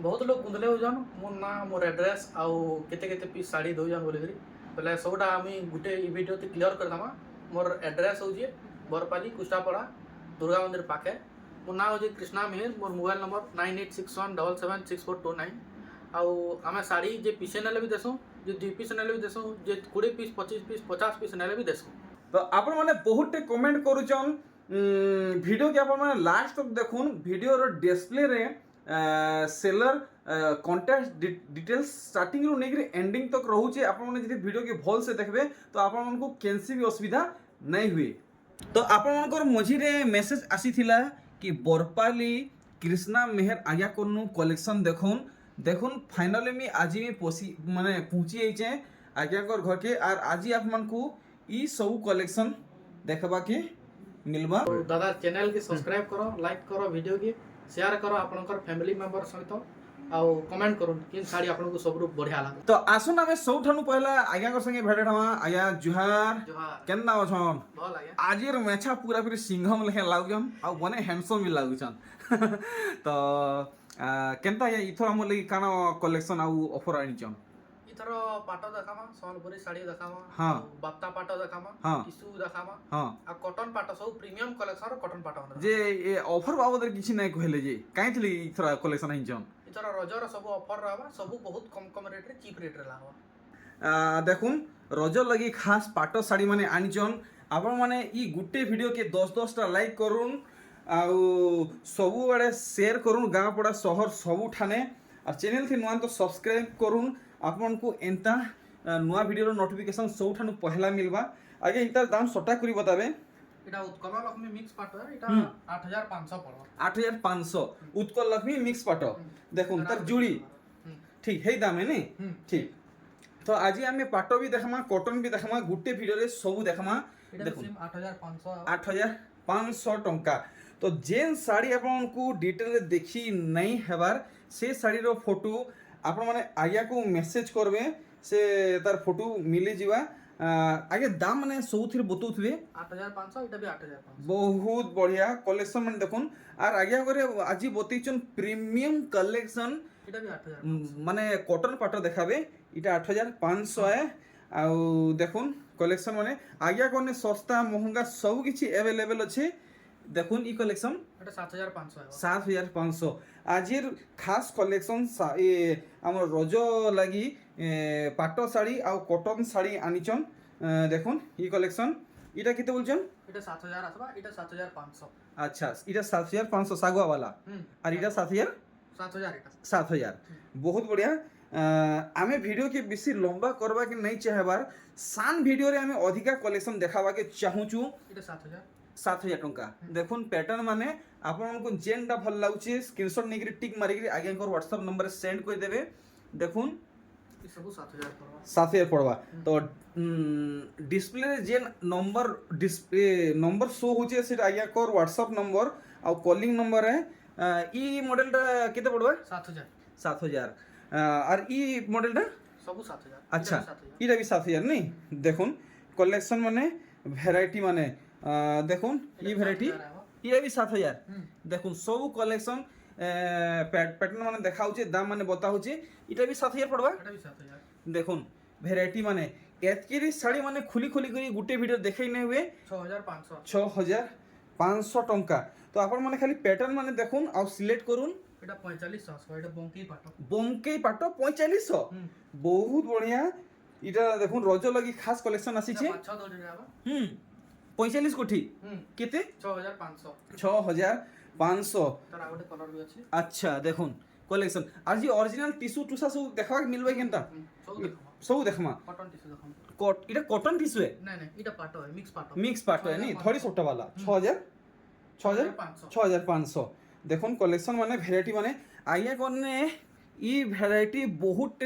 बहुत लोग गुंदले होजन मोर ना मोर एड्रेस आउ केते केते पीस साड़ी दौजन बोलिकरी बोले सबटा आमी गुटे इ वीडियो ते क्लियर कर दमा। मोर एड्रेस होजे बरपाली कुष्टापड़ा दुर्गा मंदिर पाखे। मोर ना होजे कृष्णा मेहर। मोर मोबाइल नंबर 9861776429। आउ आमे साड़ी जे पीसे नेले भी देसु, जे 2 पीस नेले भी देसु, जे 20 पीस 25 पीस 50 पीस नेले भी देसु। तो आपण माने बहुत कमेंट करूचन वीडियो के आपण माने लास्ट तक देखुन। वीडियो रो डिस्प्ले रे सेलर कॉन्टैक्ट डिटेल्स स्टार्टिंग रो नेगरी एंडिंग तक रहूचे। आपण माने जदि वीडियो के भल से देखबे तो आपण मानको केनसी भी असुविधा नहीं हुए। तो आपण मानकर मझी रे मेसेज आसीथिला कि बरपाली कृष्णा मेहर आज्ञा करनु कलेक्शन देखुन देखुन। फाइनली मी आज मी पोसी माने पहुंची आइचे आज्ञाकर घर के। और आज आप मानकू ई सब कलेक्शन देखबा के मिलबा। तो दादा चैनल के सब्सक्राइब करो, लाइक करो, वीडियो के शेयर करो आपनकर फैमिली मेंबर सहित आउ कमेंट करो किन साड़ी आपनको सबरु बढ़िया लागे। तो आसुन आमे सबठानु पहला आज्ञाकर संगे भेट हमा। आज्ञा जुहार जोहार। केन्ना अछन? भल आगे आजिर मेछा पूरा पूरी सिंघम लेखे लागुछन आ बने हैंडसम भी लागुछन। तो केनता इथर हम लगी काना कलेक्शन आउ ऑफर आनिछन? इथर पाट देखामा, सोनपुरी साड़ी देखामा, हाँ। बाप्ता पाट देखामा, हाँ। टिशू देखामा, हां आ कॉटन पाट सब प्रीमियम कलेक्शन कॉटन पाट जे ए ऑफर बाबद किछि नै कहले जे काई थली इथर कलेक्शन आनिछन? इथर रजर सब ऑफर रहबा, सब बहुत कम कम रेट रे चीप रेट रे लागबा। देखुन रज लगी खास पाट साड़ी माने आनिछन। आपण माने ई गुटे वीडियो के 10 टा लाइक करूँ आउ सबु बड़े शेयर करूँ गाँ पड़ा शहर सबू ठाने। और चैनल थी नुआ तो सब्सक्राइब करूँ। आपन को एंता नुआ वीडियो नोटिफिकेशन सब ठानु पहला मिलबा। आगे इतार दाम सटा करी बताबे। इटा उत्कल लक्ष्मी मिक्स पाट है, इटा 8500 पड़बा। 8500 उत्कल लक्ष्मी मिक्स पाट। देखुन तार जुड़ी ठीक है दाम है नहीं ठीक। तो आज आम पाट भी देखमा, कॉटन भी देखमा, गुटे वीडियो रे सब देखमा। देखुन 8500 8500 टंका। तो जेन साड़ी आपको डिटेल देखी नहीं हेबार से साड़ी रो फोटो आपण माने आज्ञा को मेसेज करबे से तार फोटो मिली जीवा। आगे दाम माने सबुथिर बतौथबे 8500 इटा भी 8500। बहुत बढ़िया कलेक्शन माने देखुन। और आज्ञा करे आज बतैछन प्रीमियम कलेक्शन इटा भी 8500 माने कॉटन पाट देखाबे। इटा 8500 है। आउ देखुन कलेक्शन माने आज्ञा कोने सस्ता महंगा सब किछि अवेलेबल अछि। देखुन ई कलेक्शन इटा 7500 है। 7500 आजिर खास कलेक्शन आमर रज लगी पाट साड़ी आ कॉटन साड़ी आनिचन। देखुन ई कलेक्शन इटा केते बोलछन? इटा 7000 आसबा, इटा 7500। अच्छा इटा 7500 सागवा वाला और इटा 7000 इटा 7000 बहुत बढ़िया। आमे वीडियो के बेसी लंबा करबा के नहीं चाहबार सान वीडियो रे आमे अधिका कलेक्शन देखाबा के चाहूचू। इटा 7000 टंका। देखुन पैटर्न माने आपन जेनटा भल लागुचे स्क्रीनशॉट नेकरी टिक मारिकरी आगे व्हाट्सएप नंबर सेंड कर देबे। देखुन ई सब 7000 पड़बा। 7000 पड़वा। तो डिस्प्ले रे जेन नंबर डिस्प्ले नंबर शो होचे से आगे व्हाट्सएप नंबर आ कॉलिंग नंबर है। ई मॉडलटा केते पड़बा? 7000 और ई मॉडलटा सब 7000। अच्छा इटा भी 7000 नहीं। देखुन कलेक्शन माने वैरायटी माने देखुन ई वैरायटी ये भी 7000। देखुन सब कलेक्शन पैटर्न माने देखाउचे दाम माने बताउचे इटा भी 7000 पड़बा। इटा भी 7000। देखुन वैरायटी माने एतकेरी साड़ी माने खुली खुली करी गुटे वीडियो देखै नै हुए 6500 टंका। तो आपण माने खाली पैटर्न माने देखुन आ सिलेक्ट करूँ। इटा 4500 इटा बंकी पाट 4500 बहुत बढ़िया। इटा देखुन रज लगी खास कलेक्शन आसी छे। 45 कोठी केते 6500 6500 तार आउटे कलर भी अछि। अच्छा देखुन कलेक्शन आज जी ओरिजिनल टिश्यू टुसा सब देखबा के मिलबे केनता सब देखमा। कॉटन टिश्यू देखम इटा कॉटन टिश्यू है नहीं इटा पाट है मिक्स पाट है नहीं थोड़ी छोटा वाला 6500। देखुन कलेक्शन माने वैरायटी माने आइया कोने ई वैरायटी बहुत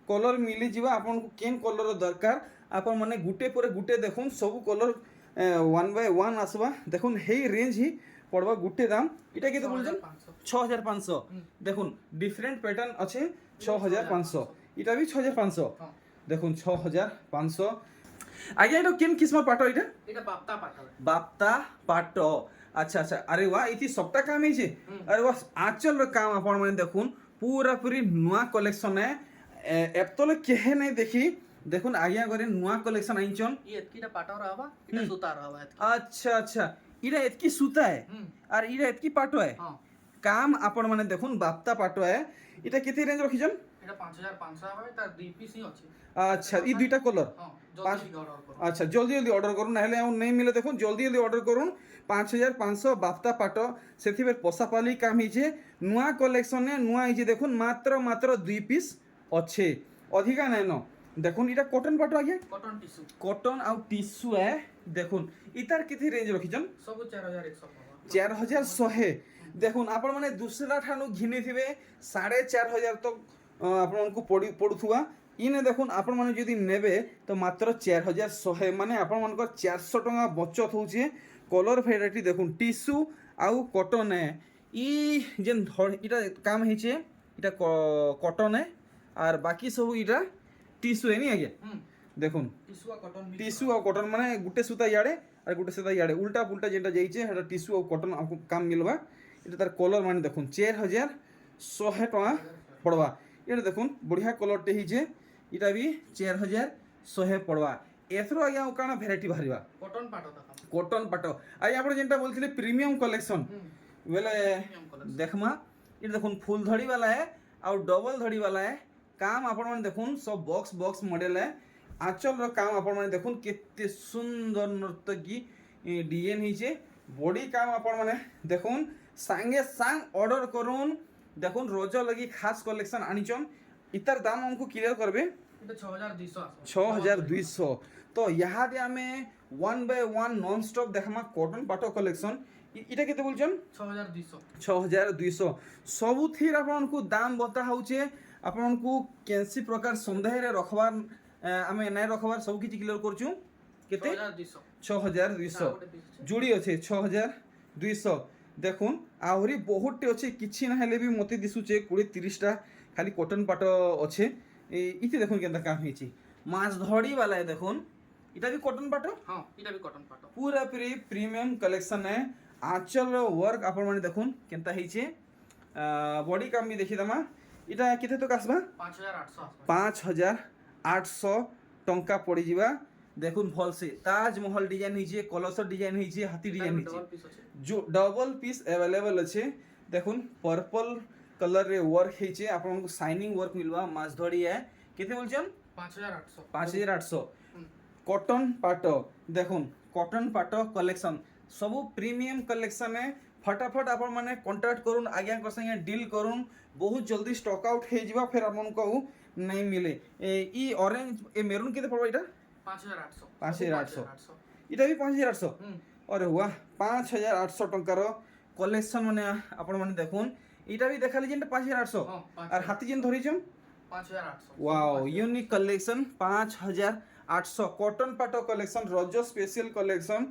कलर मिली जीवा। आपन को केन कलर दरकार आपन माने गुटे पर गुटे देखुन सब कलर 1 बाय 1 आसबा। देखुन हे रेंज ही पड़वा गुटे दाम इटा केते बोलछन? 6500। देखुन डिफरेंट पैटर्न अच्छे 6500 इटा भी 6500। देखुन 6500। आगे इटा केन किस्म पाट इटा बाप्ता पाट। अच्छा अच्छा अरे वाह इति सबटा काम है छे। अरे वाह आंचल रो काम आपण माने देखुन पूरा पूरी नुआ कलेक्शन है एप्तले केहे नहीं देखी देखुन आज्ञा करे नुआ कलेक्शन आइचन ये एतकीटा पाटा रहबा इटा सुता रहबा एतकी अच्छा अच्छा इरा एतकी सूता है और इरा एतकी पाटो है हां काम आपण माने देखुन बाप्ता पाटो है इटा केते रेंज रखिजन এটা 5500 হবে তার দুই পিসই আছে अच्छा ई दुईटा कलर হ্যাঁ জলদি অর্ডার করো अच्छा जल्दी जल्दी ऑर्डर करूँ ना नहीं मिले देखो जल्दी जल्दी ऑर्डर करूँ 5500 बाफ्ता पाट से पशापाली काम ही नुआ कलेक्शन नुआ ही देखुन मात्र मात्र 2 पीस अच्छे अधिका नाइन देखुन इटा कॉटन पाट आगे কটন টিস্যু कॉटन आउ टिश्यू है देखुन इतार कितनी रेंज रखिछन सब 4100 পাবা 4100 देखुन आपण माने दूसरा ठानु घिनी थिबे 4500 तक आपको पड़ुथुआ इने देखुन आपण माने जदि नेबे तो मात्र 4100 माने आपण मानकर 400 टका बचत होचे कलर भेराइटी देखुन टिश्यू आउ कॉटन है ई जेन इटा काम हिचे इटा कॉटन है और बाकी सब इटा टिश्यू है नी आगे देखुन টিস্যু আর কটন टिश्यू और कॉटन माने गुटे सूता याडे और गुटे सूता याडे उल्टा पुल्टा जेटा जाइचे हेटा टिश्यू और कॉटन आपको काम मिलवा इटा तार कलर माने देखुन 4100 टका पड़वा ये देखुन बढ़िया कलर टे हिचे इटा भी 4100 पड़वा एथरो आज्ञा काना भेराइटी बाहरिबा কটন পাটো দেখা कॉटन पाटो आई आपण जेंटा बोलथिले प्रीमियम कलेक्शन बेले देखमा ये देखुन फुल धड़ी वाला है और डबल धड़ी वाला है काम आपण माने देखुन सब बॉक्स बॉक्स मॉडल है आंचल रो काम आपण माने देखुन केते सुंदर नर्तकी डिजाइन हिचे बॉडी काम आपण माने देखुन सांगे सांग ऑर्डर करून देखुन रोज लगी खास कलेक्शन आनिचन इतार दाम हमको क्लियर करबे এটা 6200 আছে 6200 तो यहाँ दे आमे 1 बाय 1 नॉन स्टॉप देखमा कॉटन पाटो कलेक्शन इटा केते बोलछन 6200 6200 सबु थीर आपनको दाम बता होचे आपनको केनसी प्रकार संदेह रे रखबार आमे नै रखबार सब किछि क्लियर करछु केते 6200 6200 जुड़ी अच्छे 6200 देखुन आहरी बहुत टे अच्छे किछि ना हेले भी मते दिसुचे 20-30 टा खाली कॉटन पाट अच्छे इति देखुन केनता काम हिची माछ धड़ी वाला है देखुन इटा भी कॉटन पाट हां এটা भी কটন পাটো पूरा पूरी प्रीमियम कलेक्शन है आंचल वर्क आपण माने देखुन केनता हिचे बॉडी काम भी देखि दमा इटा केते तो आसबा 5800 আছে 5800 टंका पड़ी जीवा देखुन भल से ताजमहल डिजाइन हिचे कलश डिजाइन हिचे हाथी डिजाइन हिचे ডবল পিস আছে जो डबल पीस अवेलेबल अच्छे देखुन पर्पल कलर रे वर्क हिचे आपनको शाइनिंग वर्क मिलवा माछ धड़ी है केते बोलछन 5800 5800 कॉटन पाटो देखुन कॉटन पाटो कलेक्शन सब प्रीमियम कलेक्शन है फटाफट आपण माने कांटेक्ट करून आज्ञा कर संगे डील करून बहुत जल्दी स्टॉक आउट हे जिवा फिर आपन को नहीं मिले ई ऑरेंज ए मेरून केते पड़बा इटा 5800 5800 इटा भी 5800 अरे वाह 5800 टंकार कलेक्शन माने आपण माने देखुन इटा भी देखाली जेंटा 5800 और हाथी जेन धरी छन 5800 वाओ यूनिक कलेक्शन 5800 कॉटन पाटो कलेक्शन रज स्पेशल कलेक्शन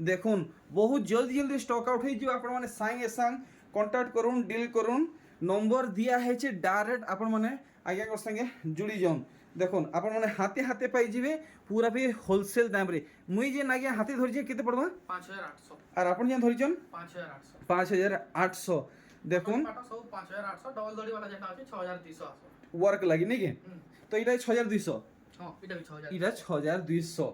देखुन बहुत जल्दी जल्दी स्टॉक आउट हो जो आपण माने संगे संग कांटेक्ट करून डील करून नंबर दिया है छे डायरेक्ट आपण माने आगे कर संगे जुड़ी जाऊन देखुन आपण माने हाथे हाथे पाई जिवे पूरा भी होलसेल दाम रे मुई जे नागे हाथे धरि जे केते पड़बा 5800 और आपण जे धरि छन 5800 5800 देखुन পাটো सब 5800 ডবল দড়ি वाला যেটা আছে 6200 আছে वर्क लगी नहीं के तो इटा 6200 हां এটা भी 6000 इटा 6200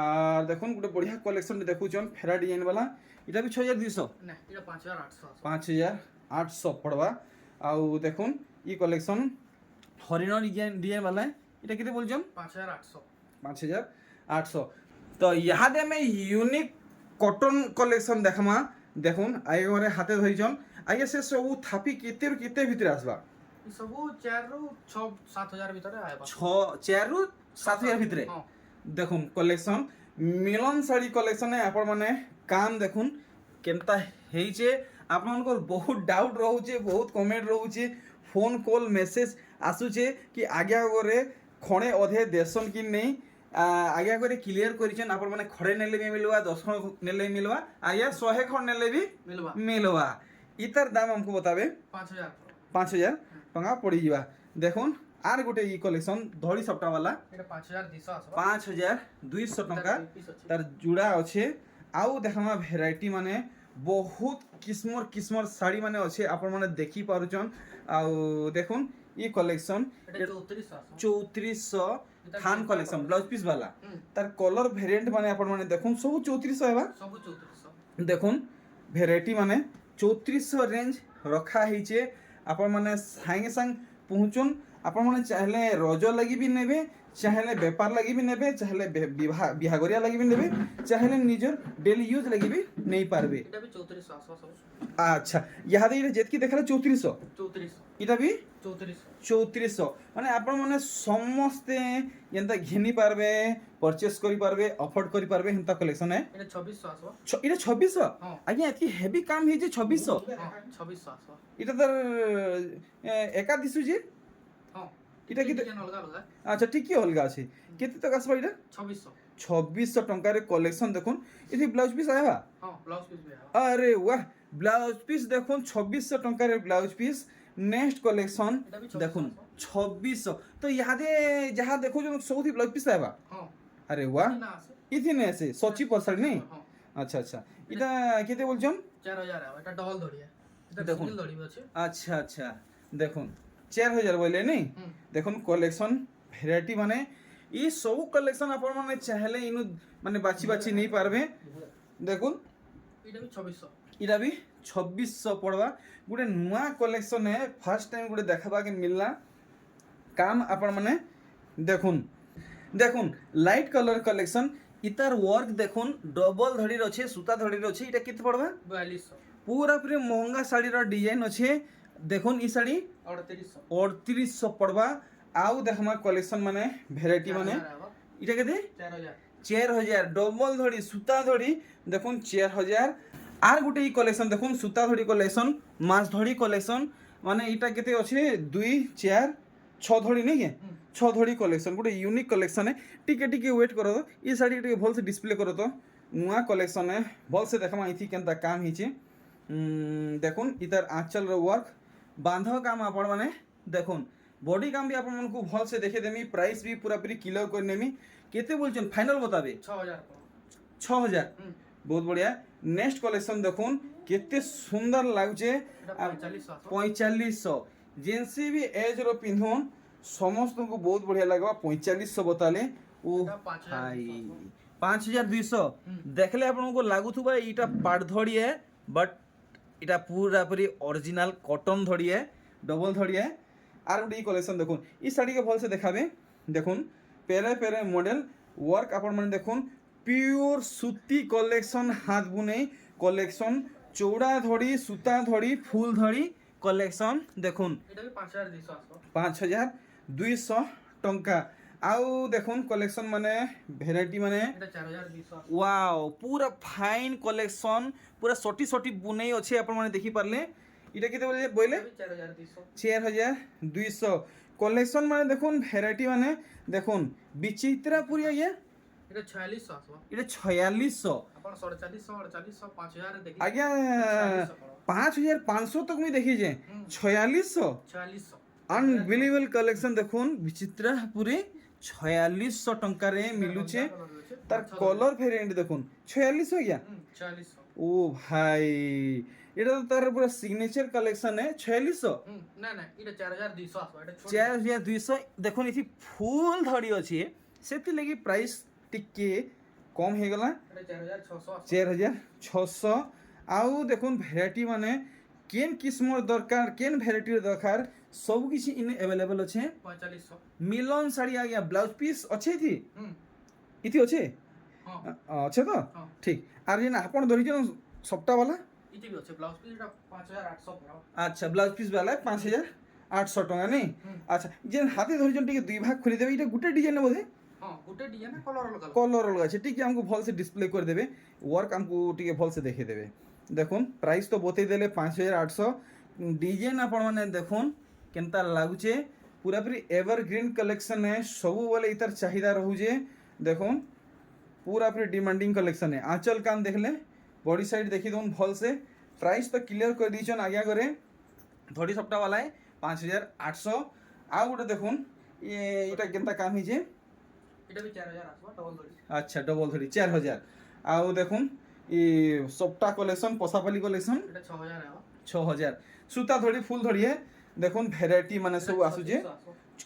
আর দেখুন গোটে বড়িয়া কলেকশন দেখুছন ফেরা ডিজাইন वाला এটা भी 6200 না এটা 5800 আছে 5800 পড়বা আউ দেখুন ই কলেকশন হরিণ ডিজাইন वाला এটা কেতে বলছন 5800 5800 তো ইহাদে আমি ইউনিক কটন কলেকশন দেখমা দেখুন আগে ঘরে হাতে ধরিছন আগে সে সবু থাপি কেতে কেতে ভিতরে আসবা এই সব 4 রু 6 7000 ভিতরে আইবা 4 রু 7000 ভিতরে हां देखुन कलेक्शन मिलन साड़ी कलेक्शन है आपण माने काम देखुन केनता हेइचे आपनकर बहुत डाउट रहउचे बहुत कमेंट रहउचे फोन कॉल मेसेज आसुचे कि आगे आगे खणे अधे देसन कि नहीं आगे आगे क्लियर करिछन आपण माने खड़े नेले भी मिलवा 10 खण नेले मिलवा आगे 100 खण नेले भी मिलवा मिलवा इतर दाम हमको बताबे 5000 टंका पड़ी जीवा देखुन आर गोटे ई कलेक्शन धड़ी सप्ता वाला এটা 5200 আছে 5200 टंका পিস আছে तार जुड़ा अच्छे आउ देखमा भेराइटी माने ବହୁତ କିସ୍ମର ଶାଢ଼ୀ ମାନେ ଅଛେ ଆପଣମାନେ ଦେଖି ପାରୁଛନ୍ ଆଉ ଦେଖୁନ୍ ଇ କଲେକ୍ସନ এটা 3400 আসো 3400 এটা থান Green collection color blouse piece বালা হুম তার কলর ভেরিয়েন্ট মানে আপনার দেখুন সবু 3400 হেবা সবু 3400 দেখুন ভেরাইটি মানে 3400 রেঞ্জ রখা হয়েছে আপন মানে সাঙ্গে সাঙ্গ পৌঁছুন আপন মানে চাইলে রজ লাগি বি নেবে চাইলে বেপার লাগি বি নেবে চাইলে বিহাগরিয়া লাগি বি নেবে চাইলে নিজের ডেলি ইউজ লাগি বি নেই পারবে এটা বি 3400 আসো সবু আচ্ছা ইহাদে এটা যেতকি দেখালে 3400 3400 এটা বি 3400 3400 মানে আপন মানে সমস্তে যেনতা ঘিনি পারবে পরচেস করি পারবে অফোর্ড করি পারবে হেনতা কালেকশন है এটা 2600 আসো এটা 2600 হ্যাঁ। আজ্ঞা এতকি হেভি কাম হইছে 2600 হ্যাঁ 2600 আসো এটা তার একা দিছু যে হ্যাঁ এটা কি ডিজাইন অলগা অলগা আচ্ছা ঠিকই অলগা আছে কেতে টাকা আসবা এটা 2600 2600 টঙ্কার কলেকশন দেখুন এটি ব্লাউজ পিস আইবা হ্যাঁ ব্লাউজ পিস বি আরে বাহ ব্লাউজ পিস দেখুন 2600 টঙ্কার ব্লাউজ পিস নেক্সট কলেকশন এটা বি দেখুন 2600 তো ইহাদে যাহা দেখো সৌথি ব্লাউজ পিস আইবা হ্যাঁ আরে বাহ না আছে ইথি নে আছে 100% নেই হ্যাঁ আচ্ছা আচ্ছা এটা কেতে বলছেন 4000 আছে এটা ডবল ধরিয়া এটা দেখুন। সিঙ্গেল ধরি আছে আচ্ছা আচ্ছা দেখুন 4000 বলে নেই হুম দেখুন কলেকশন ভেরাইটি মানে ই সব কলেকশন আপন মানে চাইলে ইনু মানে বাছি বাছি নেই পারবে দেখুন এটা বি 2600 এটা বি 2600 পড়বা গোটে নূয়া কলেকশনে ফার্স্ট টাইম গোটে দেখাবাকে মিললা কাম আপন মানে দেখুন দেখুন লাইট কলর কলেকশন ইতার ওয়ার্ক দেখুন ডবল ধড়ির অছে সুতা ধড়ির অছে এটা কেতে পড়বা 4200 পুরা পুরি মহঙ্গা শাড়ির ডিজাইন অছে দেখুন ই শাড়ি 3800 3800 পড়বা আউ দেখমা কলেকশন মানে ভেরাইটি মানে এটা কেতে 4000 4000 ডবল ধড়ি সুতা ধড়ি দেখুন 4000 আর গোটে ই কলেকশন দেখুন সুতা ধড়ি কলেকশন মাছ ধড়ি কলেকশন মানে এটা কেতে আছে 2 4 6 ধড়ি নেই কে হুম 6 ধড়ি কলেকশন গোটে यूनिक कलेक्शन है टिके टिके वेट करो तो ये साड़ी टिके भल से डिस्प्ले करो तो नुआ कलेक्शन है भल से देखमा इथि केनता काम हिचे देखुन इधर आंचल रो वर्क बांध काम आपण माने देखुन बॉडी काम भी आपण को भल से देखे देमी प्राइस भी पूरा पूरी क्लियर कर नेमी केते बोलछन फाइनल बताबे 6000 6000 হুম बहुत बढ़िया नेक्स्ट कलेक्शन देखुन केते सुंदर लागुचे এটা 4500 আসো 4500 जेनसी भी एज रो पिन्धुन समस्त को बहुत बढ़िया लगवा 4500 बताले ओ এটা 5200 भाई 5200 देखले आपन को लागुथुबा इटा पाट धड़ी है बट इटा पूरा पूरी ओरिजिनल कॉटन धड़ी है डबल धड़ी है আর গোটে কলেকশন দেখুন এই শাড়িকে ভালসে দেখাবে দেখুন পেরে পেরে মডেল ওয়ার্ক আপন মানে দেখুন পিওর সুতি কলেকশন হাত বুনে কলেকশন চৌড়া ধড়ি সুতা ধড়ি ফুল ধড়ি কলেকশন দেখুন এটা বি 5200 আসো 5200 টঙ্কা আউ দেখুন কলেকশন মানে ভেরাইটি মানে এটা 4200 আসো ওয়াও পুরা ফাইন কলেকশন পুরা সটি সটি বুনেই আছে আপন মানে দেখি পারলে এটা কেতে বলে এটা বি 4200 4200 কলেকশন মানে দেখুন ভ্যারাইটি মানে দেখুন বিচিত্রা পুরি আজ্ঞা এটা 4600 আসো এটা 4600 আপন 450 4800 5000 দেখি আজ্ঞা 5500 তক মুই দেখি যে হুম 4600 4600 আনবিলিভেবল কালেকশন দেখুন বিচিত্রা পুরি 4600 টঙ্কারে মিলুছে তার কলর ভেরিয়েন্ট দেখুন 4600 আজ্ঞা 4600 ও ভাই এটা তো তার পুরো সিগনেচার কালেকশন है 4600 না না এটা 4200 আসো এটা ছোট 4200 দেখুন এটি ফুল ধড়ি ଅଛି ସେଥିଲାଗି ପ୍ରାଇସ୍ ଟିକେ କମ୍ ହେଇଗଲା এটা 4600 আসো 4600 ଆଉ ଦେଖୁନ୍ ଭେରାଇଟି ମାନେ କେନ୍ କିସ୍ମର ଦରକାର କେନ୍ ଭେରାଇଟିର ଦରକାର ସବୁ କିଛି ଇନେ ଆଭେଲେବଲ୍ ଅଛେ 4500 ମିଲନ ଶାଢ଼ୀ ଆଜ୍ଞା ବ୍ଲାଉଜ ପିସ୍ ଅଛେ ଏଠି হুম ଇଥି ଅଛେ হ্যাঁ ଅଛେ ତ হ্যাঁ ଠିକ୍ ଆର୍ ଯେନ୍ ଆପଣ ଧରିଛନ୍ ସପ୍ତା ବାଲା ইটি বি আছে ব্লাউজ পিস এটা 5800 পড়া আচ্ছা ব্লাউজ পিস বালা 5800 টଙ୍କା নেই হুম আচ্ছা যেন হাতে ধরিছন ଟିକେ দুই ভাগ খুলি দেবে এটা গুটে ডিজাইন ବୋଧେ হ্যাঁ গোটে ডিজাইন কলর অলগা কলর অলগা আছে ଟିକେ ଆମକୁ ଭଲସେ ଡିସପ୍ଲେ କରିଦେବେ ୱାର୍କ ଆମକୁ ଟିକେ ଭଲସେ ଦେଖେଇଦେବେ ଦେଖୁନ୍ ପ୍ରାଇସ୍ ତ ବତେଇ ଦେଲେ 5800 ডিজাইন ଆପଣମାନେ ଦେଖୁନ୍ କେନ୍ତା ଲାଗୁଛେ ପୁରାପୁରି ଏଭରଗ୍ରୀନ୍ କଲେକ୍ସନ୍ है ସବୁବେଳେ ଇତାର ଚାହିଦା ରହୁଛେ ଦେଖୁନ୍ ପୁରାପୁରି ଡିମାଣ୍ଡିଂ କଲେକ୍ସନ୍ है आंचल काम देखले बॉडी साइड देखी दउन भलसे प्राइस तो क्लियर कर दीछन आज्ञा करे धड़ी सप्ताह वाला है 5800 आ गोटे देखुन ये इटा केनता काम हिजे এটা বি 4000 আসো ডবল ধরি अच्छा डबल धड़ी 4000 आउ देखुन ଇ সবটা কলেকশন পশাপালি কলেকশন এটা 6000 আইব 6000 সুতা ধরি ফুল ধরিয়ে দেখুন ভ্যারাইটি মানে সব আসুছে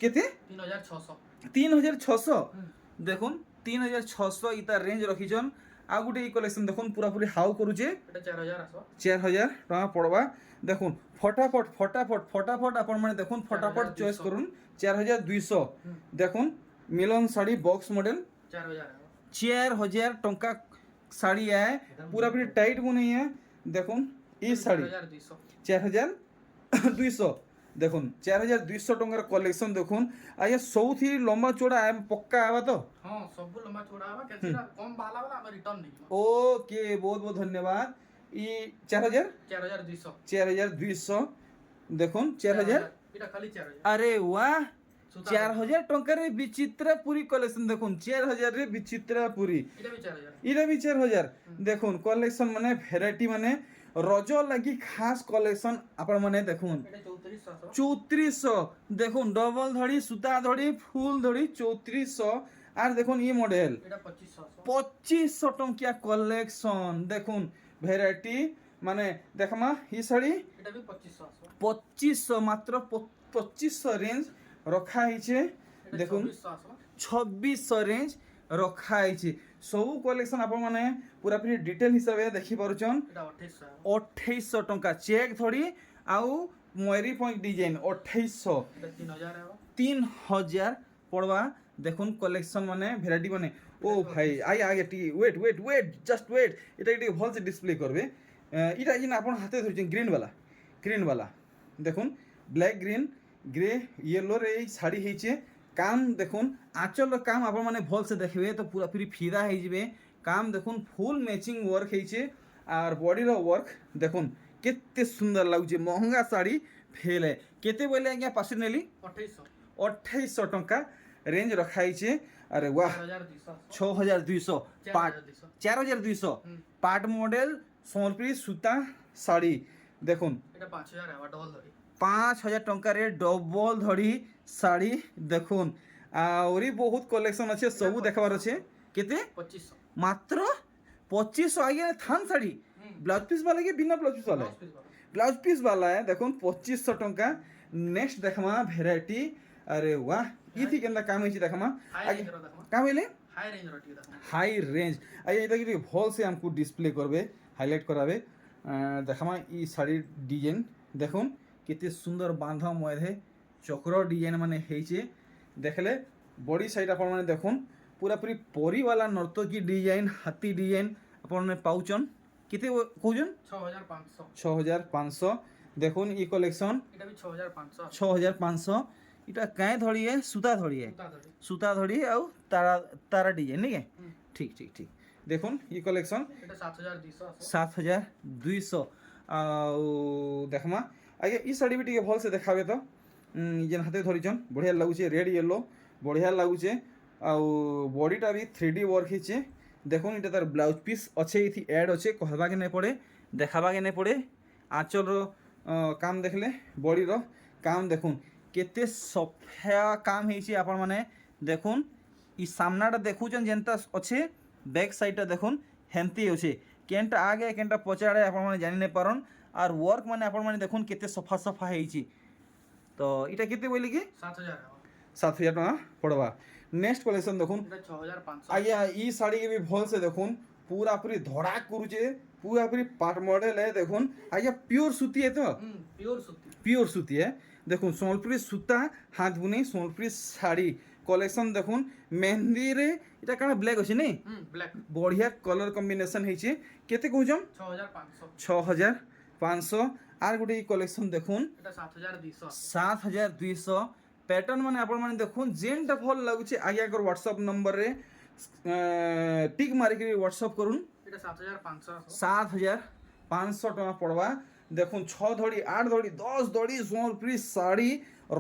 কেতে 3600 3600 হুম। দেখুন 3600 ইতা রেঞ্জ রখিছন ଆଉ ଗୋଟେ এই কলেকশন দেখুন পুরাপুরি হাউ করুছে এটা 4000 আসো 4000 টাকা পড়বা দেখুন ফটাফট ফটাফট ফটাফট আপন মানে দেখুন ফটাফট 4200 চয়েস করুন 4200 হুম। দেখুন মিলন শাড়ি বক্স মডেল 4000 আইব 4000 টঙ্কা শাড়ি আয় পুরাপুরি টাইট বনাই আয় দেখুন এই শাড়ি 4200 4200 দেখুন 4200 টঙ্কার কলেকশন দেখুন আজ্ঞা সৌথি লম্বা চড়া পক্কা আবা তো হ্যাঁ সবু লম্বা চড়া আইব কেছিটা কম বালা বালা আমি রিটার্ন নেই ওকে বহুত বহুত ধন্যবাদ ই 4000 4200 4200 দেখুন 4000 এটা খালি 4000 আরে ওয়াহ সুতা 4000 টঙ্কার বিচিত্রাপুরি কলেকশন দেখুন 4000 রে বিচিত্রাপুরি এটা বি 4000 এটা বি 4000 দেখুন কলেকশন মানে ভ্যারাইটি মানে রজ লাগি খাস কলেকশন আপনার মানে দেখুন এটা 3400 আসো 3400 দেখুন ডবল ধড়ি সুতা ধড়ি ফুল ধড়ি 3400 আর দেখুন ই মডেল এটা 2500 আসো 2500 টঙ্কিয়া কলেকশন দেখুন ভ্যারাইটি মানে দেখমা ই শাড়ি এটা বি 2500 আসো 2500 মাত্র 2500 রেঞ্জ রখা হয়েছে এটা দেখুন 2400 আসো 2600 রেঞ্জ রখা হয়েছে সবু কলেকশন আপন মানে পুরাপুরি ডিটেল হিসাবে দেখি পারুছন এটা 2800 2800 টঙ্কা চেক ধরি আউ ময়ূরী পয়েন্ট ডিজাইন 2800 এটা 3000 আইব 3000 পড়বা দেখুন কলেকশন মানে ভ্যারাইটি মানে ও ভাই আই আগে টি wait wait wait just wait এটা একটু ভালসে ডিসপ্লে করবে এটা যেন আপনার হাতে ধরছেন গ্রিন বালা দেখুন ব্ল্যাক গ্রিন গ্রে ইয়েলোর এই শাড়ি হয়েছে কাম দেখুন আঁচলর কাম আপনার মানে ভালসে দেখবে তো পুরাপুরি ফিদা হয়ে যাবে কাম দেখুন ফুল ম্যাচিং ওয়ার্ক হয়েছে আর বডির ওয়ার্ক দেখুন কেতে সুন্দর লাগুছে মহঙ্গা শাড়ি ফেলে কেতে বলে আজ্ঞা পাশে নেলি 2800 2800 টঙ্কা রেঞ্জ রখা হয়েছে আরে ওয়াহ 4200 আসো 6200 পাট 4200 পাট মডেল সম্বলপুরি সুতা শাড়ি দেখুন এটা 5000 আইব ডবল ধরি 5000 টঙ্কারে ডবল ধড়ি শাড়ি দেখুন আউরি বহুত কলেকশন আছে সবু দেখবার আছে কেতে 2500 মাত্র 2500 আগে থান শাড়ি ব্লাউজ পিস वाला কি বিনা ব্লাউজ পিস वाला ব্লাউজ পিস वाला है দেখুন 2500 টঙ্কা নেক্সট দেখমা ভ্যারাইটি আরে ওয়াহ ইথি কেনটা কাম হইছে দেখমা হাই আগে রেঞ্জ র দেখো কাম হইলে হাই রেঞ্জ র টি দেখো হাই রেঞ্জ আইয়া এটা কি ভাল সে আমকু ডিসপ্লে করবে হাইলাইট করাবে দেখামা ই শাড়ির ডিজাইন দেখুন কেতে সুন্দর বাঁধা মধ্যে চক্র ডিজাইন মানে হয়েছে দেখলে বডি সাইড আপনার মানে দেখুন পুরাপুরি পরিওয়ালা নর্তকী ডিজাইন হাতি ডিজাইন আপনার মানে পাউছন কেতে কৌছন 6500 6500 দেখুন ই কলেকশন এটা বি 6500 6500 এটা কাঁয়ে ধরিয়ে সুতা ধরিয়ে সুতা ধরি সুতা ধরি আউ তারা তারা ডিজাইন নাকি ঠিক ঠিক ঠিক দেখুন ই কলেকশন এটা 7200 আসো 7200 আউ দেখমা আগে ই শাড়ি বি টিকে ভালসে দেখাবে তো যেন হাতে ধরিছন বঢ়িয়া লাগুছে রেড ইয়েলো বঢ়িয়া লাগুছে আউ বডিটা বি 3D ওয়ার্ক হয়েছে দেখুন এটা তার ব্লাউজ পিস অছে এটি অ্যাড অছে কহবাকে নাই পড়ে দেখাবাকে নাই পড়ে আঁচলর কাম দেখলে বডির কাম দেখুন কেতে সফা কাম হয়েছে আপনার মানে দেখুন ই সামনাটা দেখুছেন যেনটা অছে ব্যাক সাইডটা দেখুন হেন্তি অছে কেনটা আগে কেনটা পচাড়ে আপনার মানে জানি নাই পারন আর ওয়ার্ক মানে আপনার মানে দেখুন কেতে সফা সফা হয়েছে তো এটা কেতে বলি কি 7000 আইব 7000 টাকা পড়বা নেক্সট কলেকশন দেখুন এটা 6500 আজ্ঞা ই শাড়ি কে भी भलसे দেখুন পুরাপুরি ধড়াক করুছে পুরাপুরি পাট মডেল है দেখুন আজ্ঞা পিওর সুতি है तो পিওর সুতি পিওর সুতি है দেখুন সম্বলপুরি সুতা হাত বুনি সম্বলপুরি শাড়ি কলেকশন দেখুন মেহেন্দি রে এটা কানা ব্ল্যাক আছে নি ব্ল্যাক বঢ়িয়া কলর কম্বিনেশন হয়েছে কেতে কହୁছম 6500 6500 আর গোটে ই কলেকশন দেখুন এটা 7200 7200 প্যাটার্ন মানে আপনার মানে দেখুন যেনটা ভাল লাগুছে আগে আগর হোয়াটসঅ্যাপ নম্বরে টিক মারিকি হোয়াটসঅ্যাপ করুন এটা 7500 আসো 7500 টাকা পড়বা দেখুন 6 ধড়ি 8 ধড়ি 10 ধড়ি সম্বলপুরি শাড়ি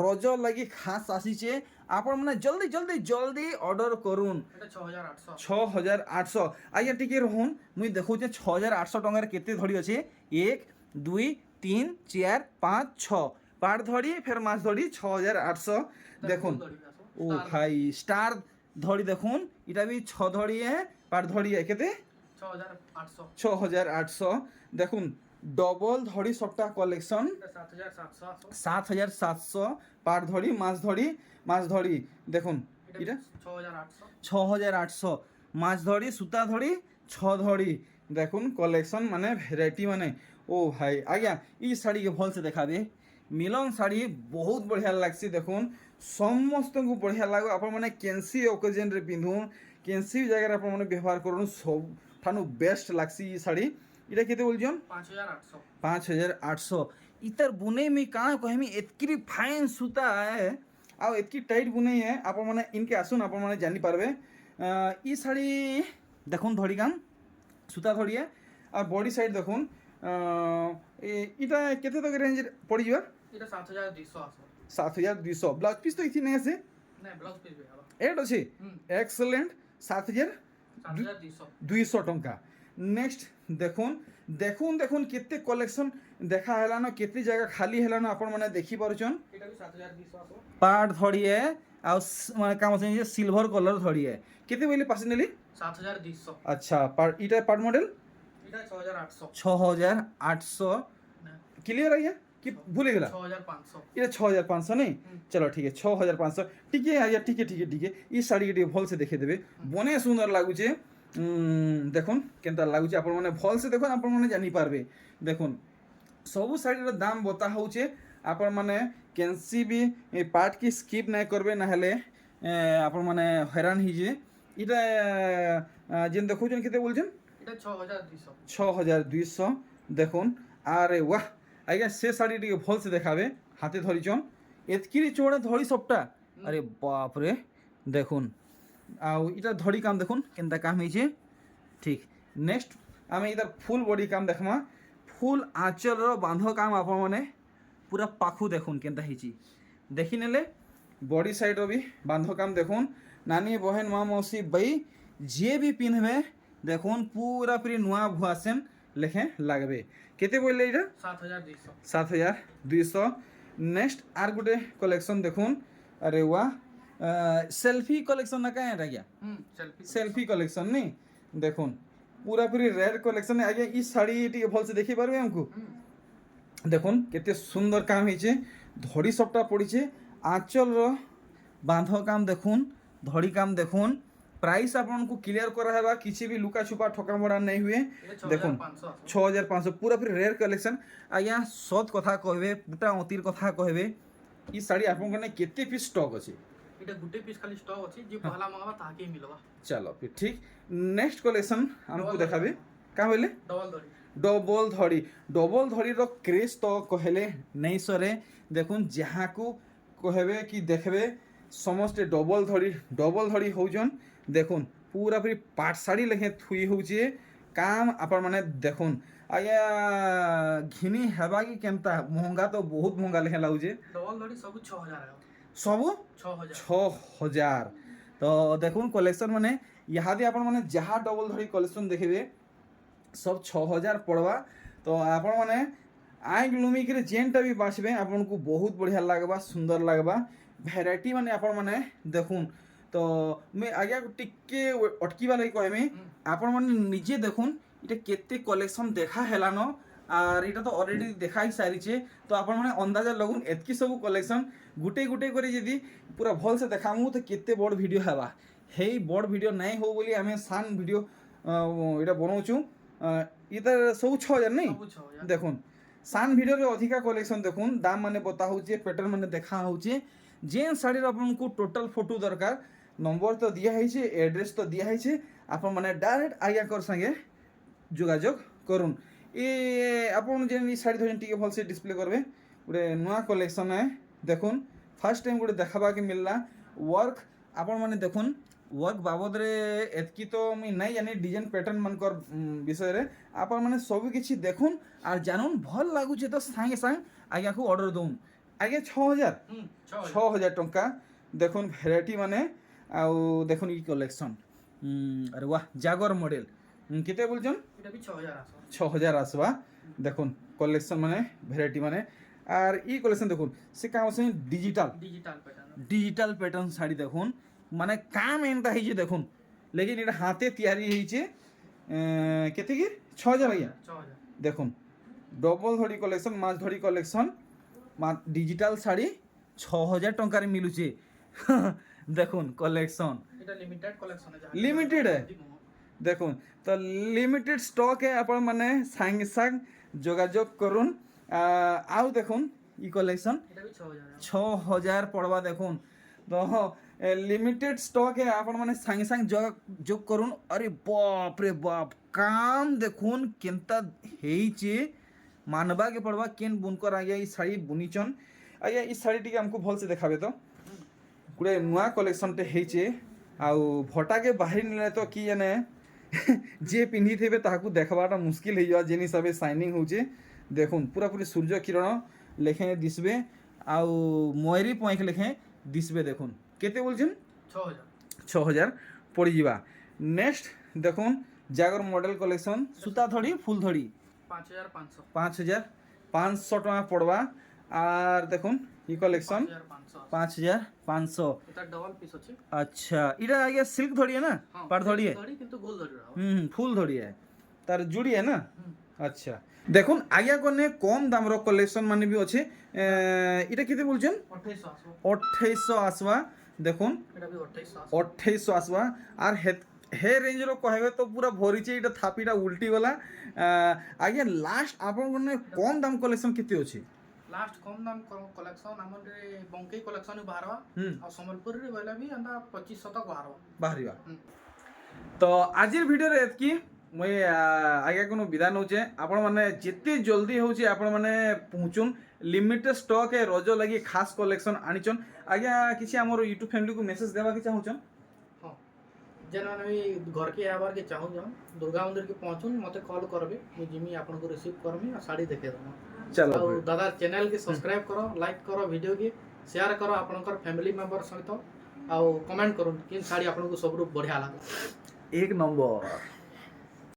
রজ লাগি খাস আসিছে আপন মানে জলদি জলদি জলদি অর্ডর করুন এটা 6800 6800 আজ্ঞা টিকে রহুন মুই দেখুছে 6800 টাকার কেতে ধড়ি আছে 1 2 3 4 5 6 পাট ধড়ি ফের মাছ ধড়ি 6800 দেখুন ও ভাই স্টার ধড়ি দেখুন এটা বি 6 ধড়ি পাট ধড়ি কেতে 6800 6800 দেখুন ডবল ধড়ি সবটা কলেকশন এটা 7700 আসো 7700 পাট ধড়ি মাছ ধড়ি দেখুন এটা 6800 6800 মাছ ধড়ি সুতা ধড়ি ছ ধড়ি দেখুন কলেকশন মানে ভেরাইটি মানে ও ভাই আজ্ঞା ই শাড়িকে ভলসে দেখাবে মিলন শাড়ি বহুত বঢ়িয়া লাগছে দেখুন ସମସ୍ତଙ୍କୁ ବଢ଼ିଆ ଲାଗିବ ଆପଣମାନେ କେନ୍ସି ଓକେଜନ୍ରେ ପିନ୍ଧୁନ୍ କେନ୍ସି ଜାଗାରେ ଆପଣମାନେ ବ୍ୟବହାର କରୁନ୍ ସବୁଠାରୁ ବେଷ୍ଟ ଲାଗ୍ସି ଇ ଶାଢ଼ୀ ଇଟା କେତେ ବୋଲଛନ୍ 5800 5800 ଇତାର ବୁନେଇ ମୁଇଁ କାଣା କହେମି ଏତ୍କି ଫାଇନ୍ ସୂତା ଏ ଆଉ ଏତ୍କି ଟାଇଟ୍ ବୁନେଇ ଏ ଆପଣମାନେ ଇନ୍କେ ଆସୁନ୍ ଆପଣମାନେ ଜାଣିପାରବେ ଇ ଶାଢ଼ୀ ଦେଖୁନ୍ ଧଡ଼ି କାମ ସୂତା ଧଡ଼ି ଏ ଆଉ ବଡ଼ି ସାଇଡ଼୍ ଦେଖୁନ୍ ଇଟା କେତେ ତକ ରେଞ୍ଜରେ ପଡ଼ିଯିବା এটা 7200 আসো 7200 ব্লাউজ পিস তো ইথি নেই আছে না ব্লাউজ পিস বেহাবা এড আছে এক্সেলেন্ট 7200 7200 টঙ্কা নেক্সট দেখুন দেখুন দেখুন কেতে কলেকশন দেখা হেলান কেতে জায়গা খালি হেলান আপন মানে দেখি পারুছন এটা বি 7200 আসো পাট ধড়িয়ে আর মানে কাম আছে যে সিলভার কলর ধড়িয়ে কেতে বইলে পাশে নেলি 7200 আচ্ছা পাট এটা পাট মডেল এটা 6800 6800 না ক্লিয়ার আইয়া কি ভুলে গেলা 6500 এটা 6500 नहीं चलो ठीक है 6500 टिके आया टिके टिके टिके ई साड़ी के भल से देखे देबे बने सुंदर लागुचे देखुन केनता लागुचे आपण माने भल से देखुन आपण माने जानि पारबे देखुन सब साड़ी रो दाम बता होचे आपण माने केनसी भी पार्ट की स्किप नहीं करबे ना हेले आपण माने हैरान हिजे इटा जेन देखुचन केते बोलछन এটা 6200 6200 দেখুন আরে ওয়াহ আজ্ঞা সে শাড়ি টিকে ভাল সে দেখাবে হাতে ধরিছন এতকিরি চৌড়া ধরি সবটা আরে বাপরে দেখুন আউ এটা ধরি কাম দেখুন কেনতা কাম হয়েছে ঠিক নেক্সট আমি এটার ফুল বডি কাম দেখমা ফুল আঁচলর বাঁধ কাম আপন মানে পুরা পাখু দেখুন কেনতা হয়েছি দেখি নেলে বডি সাইডর বি বাঁধ কাম দেখুন নানি বহেন মা মৌসি বই যে বি পিনবে দেখুন পুরা পুরি নুয়া ভুয়াসেন লেখে লাগবে কেতে বললে এটা 7200 7200 নেক্সট আর গোটে কলেকশন দেখুন আরে ওয়াহ সেলফি কলেকশন না কাঁ এটা গিয়া সেলফি কলেকশন নি দেখুন পুরা পুরি রেড কলেকশন আগে ই শাড়ি টিকে ভালসে দেখি পারবে আমকু দেখুন কেতে সুন্দর কাম হয়েছে ধড়ি সবটা পড়িছে আঁচলর বাঁধ কাম দেখুন ধড়ি কাম দেখুন প্রাইস আপনার ক্লিয়ার করা হেবা কিছু বি লুকা ছুপা ঠকা মরা নাই হুয়ে দেখুন 6500 পুরা পুরি রেয়ার কালেকশন আজ্ঞা সৎ কথা কহবে পুটা অতির কথা কহবে ই শাড়ি আপনার কেতে পিস স্টক আছে এটা গুটে পিস খালি স্টক আছে যে পহলা মাগাবা তাকে মিলবা চলো ফির ঠিক নেক্সট কলেকশন আমাকে দেখাবে কা বলে ডবল দড়ি ডবল ধড়ির ক্রেজ তো কহেলে নেই সরে দেখুন যাহাকু কহবে কি দেখবে সমস্তে ডবল ধড়ি হউছন দেখুন পুরা পুরি পাট শাড়ি লেখে থুই হচ্ছে কাম আপন মানে দেখুন আজ্ঞা ঘিনি হেবা কি কেনতা মহঙ্গা তো বহুত মহঙ্গা লেখে লাগুছে ডবল দড়ি সবু 6000 টাকা সবু 6000 6000 তো দেখুন কলেকশন মানে ইহাদে আপন মানে যাহা ডবল ধড়ি কলেকশন দেখবে সব 6000 পড়বা তো আপন মানে আইক লুমিকরে যেনটা বি বাছবে আপনার বহুত বঢ়িয়া লাগবা সুন্দর লাগবা ভ্যারাইটি মানে আপন মানে দেখুন তো মুই আগে টিকে অটকিবা লাগি কহেমি আপন মানে নিজে দেখুন এটা কেতে কলেকশন দেখা হেলানো আর এটা তো অলরেডি দেখাই সারিছে তো আপন মানে अंदाजा লাগুন এতকি সব কলেকশন গুটে গুটে করে যদি পুরা ভলসে দেখামু তো কেতে বড় ভিডিও হেবা হেই বড় ভিডিও নাই হো বলি আমি সান ভিডিও এটা বনাউছু এটা সব 6000 নাই দেখুন সান ভিডিওরে অধিকা কলেকশন দেখুন দাম মানে বতা হচ্ছে প্যাটার্ন মানে দেখা হচ্ছে যেন শাড়ির আপনার টোটাল ফটো দরকার নম্বর তো দিয়া হয়েছে এড্রেস তো দিয়া হয়েছে আপন মানে ডাইরেক্ট আজ্ঞাকর সঙ্গে যোগাযোগ করুন এ আপন যে শাড়ি ধরেন টিকে ভালসে ডিসপ্লে করবে গোটে নূয়া কলেকশন দেখুন ফার্স্ট টাইম গোটে দেখাবাকে মিললা ওয়ার্ক আপন মানে দেখুন ওয়ার্ক বাবদরে এতকি তো আমি নাই জানি ডিজাইন প্যাটার্ন মানকর বিষয়ে আপন মানে সবু কিছু দেখুন আর জানুন ভাল লাগুছে তো সাঙ্গে সাঙ্গ আজ্ঞাকে অর্ডর দউন আগে 6000 টঙ্কা দেখুন ভ্যারাইটি মানে আউ দেখুন ই কলেকশন আরে বাহ জাগর মডেল কেতে বলছেন এটা বি 6000 আসো 6000 আসবা দেখুন কলেকশন মানে ভ্যারাইটি মানে আর ই কলেকশন দেখুন সে কাম আছে ডিজিটাল প্যাটার্ন শাড়ি দেখুন মানে কাম এনটা হয়েছে দেখুন লেকিন এটা হাতে তৈরি হয়েছে কেতে কি 6000 আজ্ঞা 6000 দেখুন ডবল ধড়ি কলেকশন মাছ ধড়ি কলেকশন ডিজিটাল শাড়ি 6000 টঙ্কার মিলুছে দেখুন কলেকশন এটা লিমিটেড কলেকশন আছে লিমিটেড দেখুন তো লিমিটেড স্টক এ আপন মানে সাঙ্গে সাং যোগাযোগ করুন আউ দেখুন ই কলেকশন এটা भी 6000 পড়বা দেখুন তো লিমিটেড স্টক এ আপন মানে সাঙ্গে সাং যোগ করুন আরে বাপ রে বাপ কাম দেখুন কেনতা হেইছে মানবাকে পড়বা কেন বুনকর আগে এই শাড়ি বুনিছন আগে এই শাড়িটিকে আমকু ভালসে দেখাবে তো গুড়ে নূয়া কলেকশনଟେ ହେଇଛେ ଆଉ ଭଟାକେ ବାହାରି ନେଲେ ତ କି ଜାନେ ଯିଏ ପିନ୍ଧିଥିବେ ତାହାକୁ ଦେଖବାଟା ମୁସ୍କିଲ ହେଇଯିବା ଯେନ୍ ହିସାବେ ସାଇନିଂ ହଉଛେ ଦେଖୁନ୍ ପୁରାପୁରି ସୂର୍ଯ୍ୟ କିରଣ ଲେଖେ ଦିଶବେ ଆଉ ମୟୂରୀ ପଏଁଖ ଲେଖେ ଦିଶବେ ଦେଖୁନ୍ କେତେ ବୋଲଛନ୍ 6000 ପଡ଼ିଯିବା ନେକ୍ସଟ ଦେଖୁନ୍ ଜାଗର ମଡେଲ କଲେକ୍ସନ ସୂତା ଧଡ଼ି ফুল ধড়ি 5500 ଟଙ୍କା ପଡ଼ବା আর দেখুন ই কলেকশন 5500 এটা ডবল পিস আছে আচ্ছা এটা আগে সিল্ক ধড়ি है ना পাট ধড়ি है কিন্তু গোল ধড়ি রহব ফুল ধড়ি है তার জুড়ি है ना আচ্ছা দেখুন আগে কোনে কম দামর কলেকশন মানে বি আছে এটা কেতে বলছেন 2800 আসবা দেখুন এটা भी 2800 আসবা আর হে রেঞ্জর কহবে তো পুরা ভরিছে এটা থাপিটা উল্টি গলা আগে লাস্ট আপন কোনে কম দাম কলেকশন কেতে আছে लास्ट कम दाम कलेक्शन हमर बंकई कलेक्शन बाहरवा और संबलपुर रे बोला भी अंदा 2500 तक बाहरिवा तो आजिर वीडियो रे एतकी মই আগে কোনো বিধান হচ্ছে আপন মানে যেতে জলদি হচ্ছে আপন মানে পৌঁছুন লিমিটেড স্টক এ রজ লাগি খাস কলেকশন আনিছন আগে কিছু আমার ইউটিউব ফ্যামিলি को মেসেজ দেবা কি চাহুছন हां जेना আমি घर के आबार के चाहू जान दुर्गा मंदिर के पहुंचुन मते कॉल करबे मु जिमी आपन को रिसीव करमी और साड़ी देखे दम चलो और दादा चैनल के सब्सक्राइब करो लाइक करो वीडियो के शेयर करो आपनकर फैमिली मेंबर सहित और कमेंट करो कि साड़ी आपन को सबरु बढ़िया लागे 1 नंबर